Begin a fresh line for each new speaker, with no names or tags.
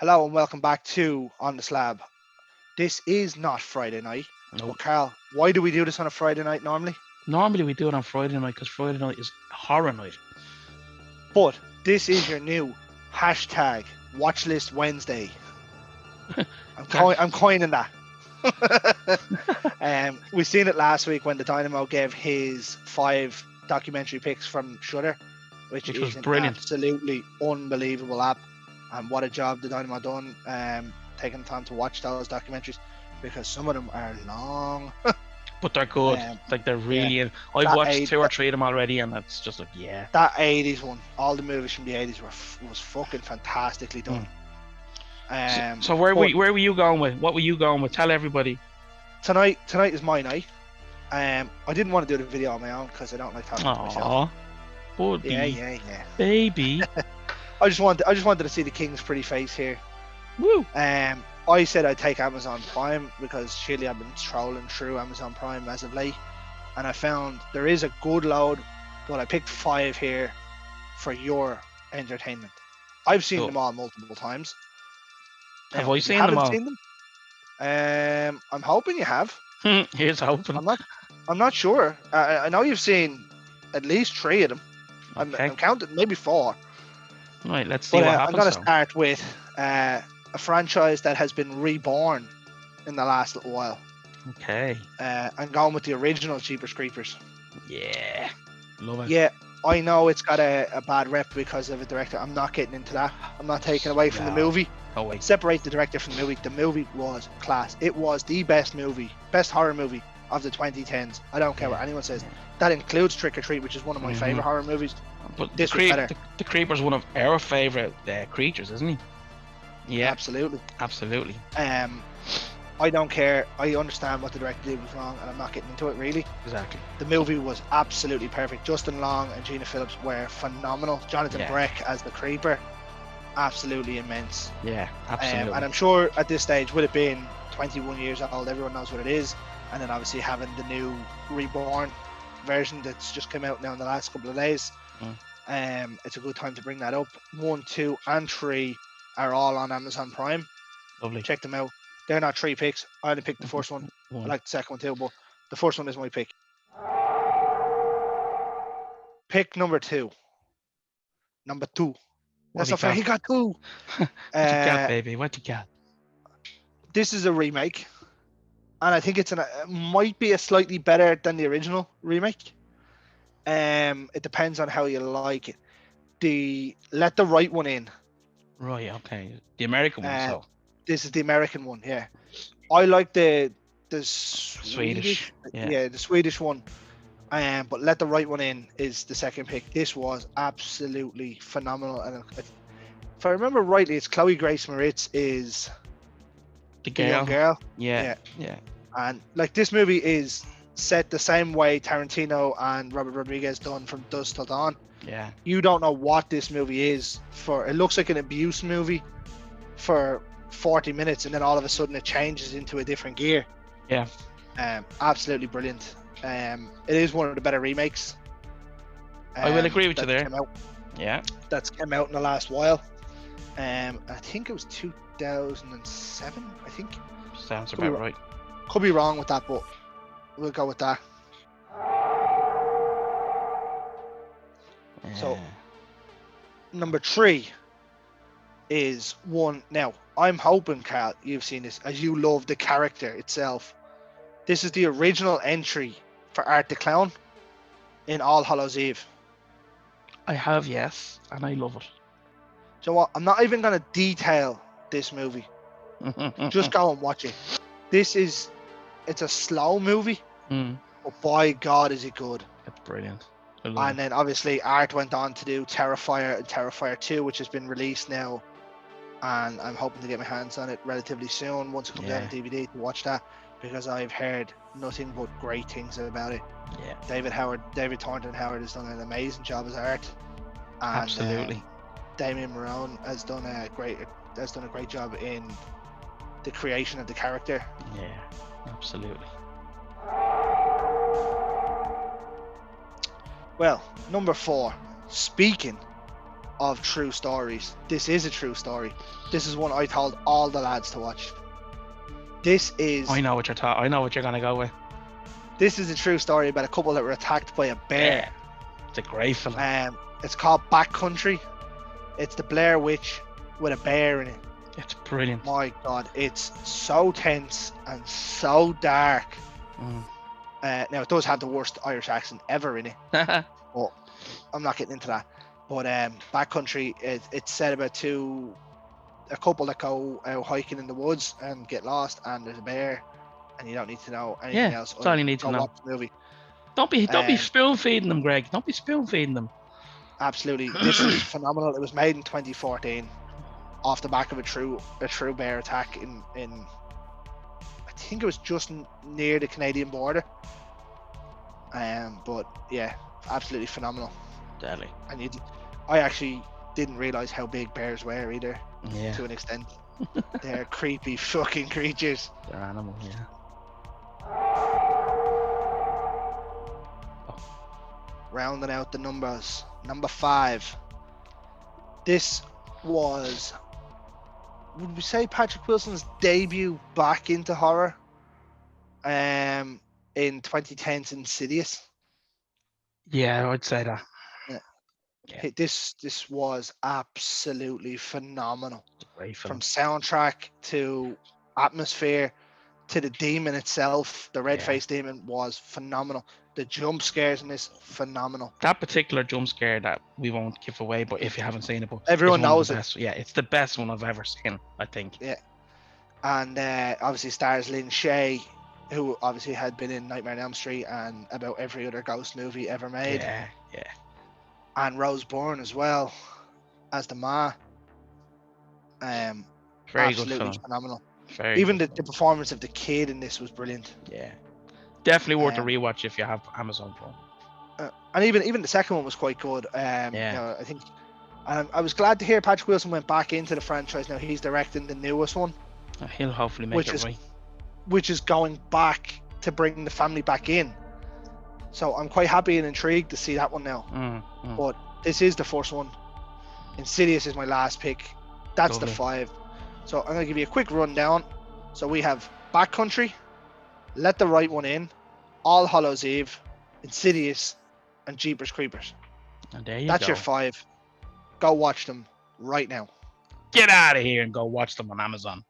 Hello and welcome back to On the Slab. This is not Friday night,
No.
but Carl, why do we do this on a Friday night normally?
Normally we do it on Friday night because Friday night is horror night.
But this is your new hashtag Watchlist Wednesday. I'm coining that. We seen it last week when the Dynamo gave his 5 documentary picks from Shudder, which
Which
is
was
an
brilliant.
absolutely unbelievable app. And what a job the Dynamo done taking the time to watch those documentaries, because some of them are long.
But they're good. Like they're really. I've watched 2 or 3 of them already, and it's just like
That 80s one, all the movies from the 80s was fucking fantastically done.
So where were you going with? What were you going with? Tell everybody.
Tonight is my night. I didn't want to do the video on my own because I don't like talking to myself.
Buddy.
Yeah.
Baby.
I just wanted to see the King's pretty face here.
Woo.
I said I'd take Amazon Prime because surely I've been trolling through Amazon Prime as of late, and I found there is a good load, but I picked 5 here for your entertainment. I've seen them all multiple times.
Have I seen them all?
Seen them? I'm hoping you have.
Here's hoping.
I'm not sure. I know you've seen at least 3 of them.
Okay.
I'm counting maybe 4.
Right, let's see what happens.
I'm going to start with a franchise that has been reborn in the last little while.
Okay.
I'm going with the original Jeepers Creepers.
Yeah. Love it.
Yeah, I know it's got a bad rep because of a director. I'm not getting into that. I'm not taking away from the movie.
Oh, wait.
Separate the director from the movie. The movie was class. It was the best horror movie of the 2010s. I don't care what anyone says. That includes Trick or Treat, which is one of my favorite horror movies.
But
this was better.
The Creeper's one of our favorite creatures, isn't he? Yeah,
absolutely. I don't care. I understand what the director did was wrong, and I'm not getting into it really.
Exactly.
The movie was absolutely perfect. Justin Long and Gina Phillips were phenomenal. Jonathan Breck as the Creeper, absolutely immense.
Yeah, absolutely.
And I'm sure at this stage, with it being 21 years old, everyone knows what it is. And then obviously having the new reborn version that's just come out now in the last couple of days. It's a good time to bring that up. 1, 2, and 3 are all on Amazon Prime.
Lovely.
Check them out. They're not 3 picks. I only picked the first one. I like the second one too, but the first one is my pick. Pick number 2. Number 2. That's not fair. He got 2.
What you got, baby? What you got?
This is a remake, and I think it might be a slightly better than the original remake. It depends on how you like it. Let the Right One In.
Right. Okay. The American one. So
this is the American one. Yeah, I like the
Swedish.
Yeah, the Swedish one. But Let the Right One In is the second pick. This was absolutely phenomenal, and if I remember rightly, it's Chloe Grace Moretz is
the
young girl.
Yeah.
And like, this movie is set the same way Tarantino and Robert Rodriguez done From Dusk Till Dawn.
Yeah.
You don't know what this movie is for. It looks like an abuse movie for 40 minutes, and then all of a sudden it changes into a different gear.
Yeah.
Absolutely brilliant. It is one of the better remakes.
I will agree with you there.
That's come out in the last while. I think it was 2007. I think.
Sounds about right.
Could be wrong with that, but we'll go with that. So, number 3 is one. Now, I'm hoping, Carl, you've seen this, as you love the character itself. This is the original entry for Art the Clown in All Hallows Eve.
I have, yes, and I love it.
So what? I'm not even going to detail this movie. Just go and watch it. It's a slow movie, but by God is it good.
It's brilliant.
And then obviously Art went on to do Terrifier and Terrifier 2, which has been released now, and I'm hoping to get my hands on it relatively soon once it comes out on DVD to watch that, because I've heard nothing but great things about it.
Yeah.
David Thornton Howard has done an amazing job as Art. And,
absolutely.
Damien Marone has done a great job in the creation of the character.
Yeah, absolutely.
Well, number 4. Speaking of true stories. This is a true story. This is one I told all the lads to watch. This is.
I know what you're I know what you're gonna go with.
This is a true story about a couple that were attacked by a bear.
Yeah. It's a great film.
It's called Backcountry. It's the Blair Witch with a bear in it.
It's brilliant.
My God, it's so tense and so dark. Now it does have the worst Irish accent ever in it. But I'm not getting into that. But Backcountry, it's said about a couple that go out hiking in the woods and get lost, and there's a bear, and you don't need to know anything else.
That's all you need to know.
Watch the movie.
Don't be spoon feeding them, Greg. Don't be spoon feeding them.
Absolutely, this is phenomenal. It was made in 2014, off the back of a true bear attack in I think it was just near the Canadian border. But yeah, absolutely phenomenal.
Deadly.
And I actually didn't realize how big bears were either.
Yeah.
To an extent, they're creepy fucking creatures.
They're animals, yeah.
Rounding out the numbers, number 5. This was, would we say, Patrick Wilson's debut back into horror? In 2010's Insidious.
Yeah, I'd say that.
Yeah. This was absolutely phenomenal.
Great film.
From soundtrack to atmosphere to the demon itself, the red-faced demon was phenomenal. The jump scares in this, phenomenal.
That particular jump scare that we won't give away, but if you haven't seen it, but
everyone knows it.
Yeah, it's the best one I've ever seen, I think.
Yeah. And obviously stars Lynn Shay, who obviously had been in Nightmare on Elm Street and about every other ghost movie ever made.
Yeah.
And Rose Byrne as well as the Ma.
Very good film.
Phenomenal.
Even
the performance of the kid in this was brilliant.
Yeah. Definitely worth a rewatch if you have Amazon Prime.
And even the second one was quite good. You know, I think I was glad to hear Patrick Wilson went back into the franchise. Now he's directing the newest one.
He'll hopefully make it right.
Which is going back to bring the family back in. So I'm quite happy and intrigued to see that one now. But this is the first one. Insidious is my last pick. That's the 5. So I'm going to give you a quick rundown. So we have Backcountry, Let the Right One In, All Hallows Eve, Insidious, and Jeepers Creepers.
And there you
That's
go.
your 5. Go watch them right now.
Get out of here and go watch them on Amazon.